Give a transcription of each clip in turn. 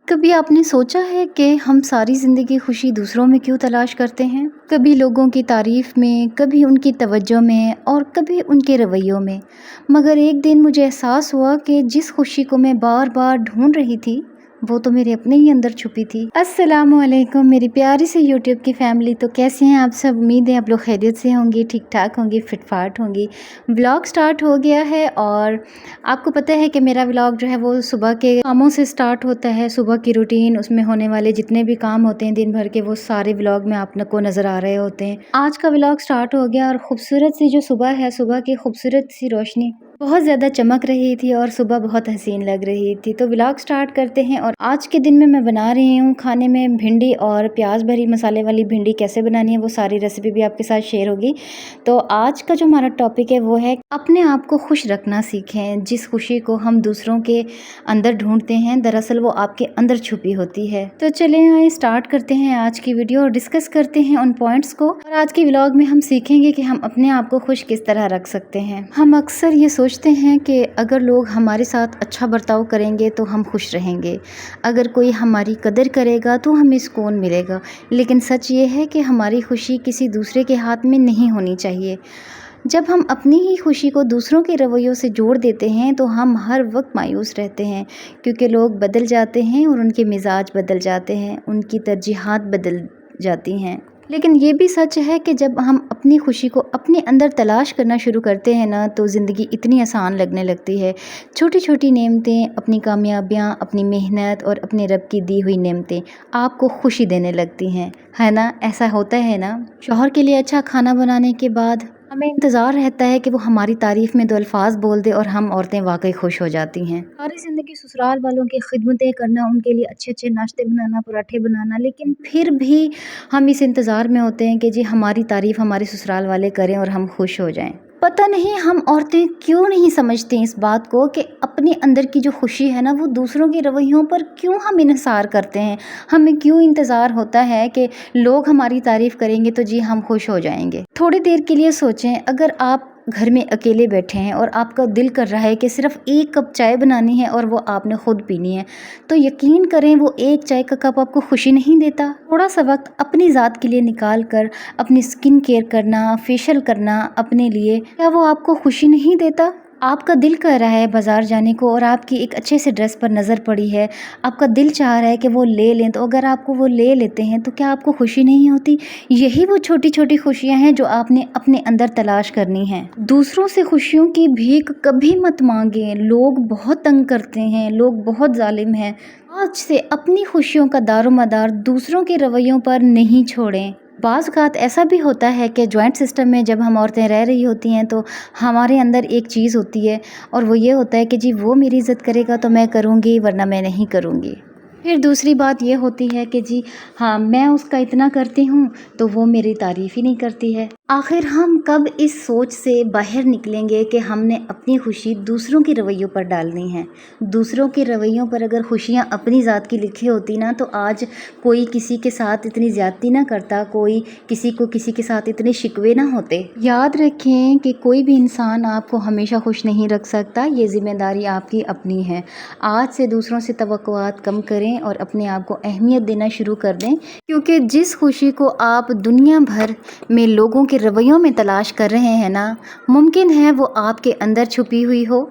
कभी आपने सोचा है कि हम सारी ज़िंदगी खुशी दूसरों में क्यों तलाश करते हैं? कभी लोगों की तारीफ़ में, कभी उनकी तवज्जो में और कभी उनके रवैयों में। मगर एक दिन मुझे एहसास हुआ कि जिस खुशी को मैं बार-बार ढूँढ रही थी, वो तो मेरे अपने ही अंदर छुपी थी। अस्सलामुअलैकुम मेरी प्यारी सी यूट्यूब की फैमिली। तो कैसे हैं आप सब? उम्मीद है आप लोग खैरियत से होंगे, ठीक-ठाक होंगे, फिट-फाट होंगी। व्लॉग स्टार्ट हो गया है और आपको पता है कि मेरा व्लॉग जो है वो सुबह के कामों से स्टार्ट होता है। सुबह की रूटीन, उसमें होने वाले जितने भी काम होते हैं दिन भर के, वो सारे व्लॉग में आप लोग को नज़र आ रहे होते हैं। आज का व्लॉग स्टार्ट हो गया और खूबसूरत सी जो सुबह है, सुबह की खूबसूरत सी रोशनी बहुत ज़्यादा चमक रही थी और सुबह बहुत हसीन लग रही थी। तो व्लॉग स्टार्ट करते हैं। और आज के दिन में मैं बना रही हूँ खाने में भिंडी और प्याज भरी मसाले वाली भिंडी। कैसे बनानी है वो सारी रेसिपी भी आपके साथ शेयर होगी। तो आज का जो हमारा टॉपिक है वो है अपने आप को खुश रखना सीखें। जिस खुशी को हम दूसरों के अंदर ढूंढते हैं, दरअसल वो आपके अंदर छुपी होती है। तो चलें आइए स्टार्ट करते हैं आज की वीडियो और डिस्कस करते हैं उन पॉइंट्स को। और आज के व्लॉग में हम सीखेंगे कि हम अपने आप को खुश किस तरह रख सकते हैं। हम अक्सर ये सोचते हैं कि अगर लोग हमारे साथ अच्छा बर्ताव करेंगे तो हम खुश रहेंगे, अगर कोई हमारी कदर करेगा तो हमें सुकून मिलेगा। लेकिन सच ये है कि हमारी खुशी किसी दूसरे के हाथ में नहीं होनी चाहिए। जब हम अपनी ही खुशी को दूसरों के रवैयों से जोड़ देते हैं तो हम हर वक्त मायूस रहते हैं, क्योंकि लोग बदल जाते हैं और उनके मिजाज बदल जाते हैं, उनकी तरजीहात बदल जाती हैं। लेकिन ये भी सच है कि जब हम अपनी खुशी को अपने अंदर तलाश करना शुरू करते हैं ना, तो ज़िंदगी इतनी आसान लगने लगती है। छोटी छोटी नेमतें, अपनी कामयाबियाँ, अपनी मेहनत और अपने रब की दी हुई नेमतें आपको खुशी देने लगती हैं, है ना? ऐसा होता है ना? शौहर के लिए अच्छा खाना बनाने के बाद हमें इंतज़ार रहता है कि वो हमारी तारीफ़ में दो अल्फाज बोल दे और हम औरतें वाकई खुश हो जाती हैं। सारी ज़िंदगी ससुराल वालों की खिदमतें करना, उनके लिए अच्छे अच्छे नाश्ते बनाना, पराठे बनाना, लेकिन फिर भी हम इस इंतज़ार में होते हैं कि जी हमारी तारीफ़ हमारे ससुराल वाले करें और हम खुश हो जाएं। पता नहीं हम औरतें क्यों नहीं समझती इस बात को कि अपने अंदर की जो खुशी है ना, वो दूसरों के रवैयों पर क्यों हम इन्हिसार करते हैं। हमें क्यों इंतज़ार होता है कि लोग हमारी तारीफ़ करेंगे तो जी हम खुश हो जाएंगे। थोड़ी देर के लिए सोचें, अगर आप घर में अकेले बैठे हैं और आपका दिल कर रहा है कि सिर्फ एक कप चाय बनानी है और वो आपने खुद पीनी है, तो यकीन करें वो एक चाय का कप आपको खुशी नहीं देता। थोड़ा सा वक्त अपनी ज़ात के लिए निकाल कर अपनी स्किन केयर करना, फेशियल करना अपने लिए, क्या वो आपको खुशी नहीं देता? आपका दिल कर रहा है बाज़ार जाने को और आपकी एक अच्छे से ड्रेस पर नज़र पड़ी है, आपका दिल चाह रहा है कि वो ले लें, तो अगर आपको वो ले लेते हैं तो क्या आपको खुशी नहीं होती? यही वो छोटी छोटी खुशियां हैं जो आपने अपने अंदर तलाश करनी हैं। दूसरों से खुशियों की भीख कभी मत मांगें। लोग बहुत तंग करते हैं, लोग बहुत जालिम हैं। आज से अपनी खुशियों का दारोमदार दूसरों के रवैयों पर नहीं छोड़ें। बाज़ औक़ात ऐसा भी होता है कि जॉइंट सिस्टम में जब हम औरतें रह रही होती हैं तो हमारे अंदर एक चीज़ होती है और वो ये होता है कि जी वो मेरी इज़्ज़त करेगा तो मैं करूँगी, वरना मैं नहीं करूँगी। फिर दूसरी बात ये होती है कि जी हाँ, मैं उसका इतना करती हूँ तो वो मेरी तारीफ़ ही नहीं करती है। आखिर हम कब इस सोच से बाहर निकलेंगे कि हमने अपनी खुशी दूसरों के रवैयों पर डालनी है? दूसरों के रवैयों पर अगर खुशियाँ अपनी ज़ात की लिखी होती ना, तो आज कोई किसी के साथ इतनी ज़्यादती ना करता, कोई किसी को किसी के साथ इतने शिकवे ना होते। याद रखें कि कोई भी इंसान आपको हमेशा खुश नहीं रख सकता, ये ज़िम्मेदारी आपकी अपनी है। आज से दूसरों से तवक्कुआत कम करें और अपने आप को अहमियत देना शुरू कर दें, क्योंकि जिस खुशी को आप दुनिया भर में लोगों के रवैयों में तलाश कर रहे हैं ना, मुमकिन है वो आपके अंदर छुपी हुई हो।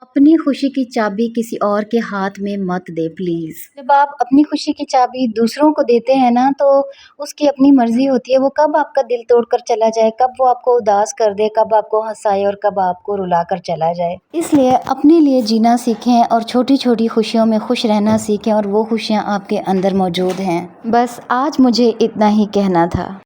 अपनी खुशी की चाबी किसी और के हाथ में मत दे प्लीज़। जब आप अपनी खुशी की चाबी दूसरों को देते हैं ना, तो उसकी अपनी मर्ज़ी होती है वो कब आपका दिल तोड़कर चला जाए, कब वो आपको उदास कर दे, कब आपको हँसाए और कब आपको रुला कर चला जाए। इसलिए अपने लिए जीना सीखें और छोटी छोटी खुशियों में खुश रहना सीखें, और वो खुशियाँ आपके अंदर मौजूद हैं। बस आज मुझे इतना ही कहना था।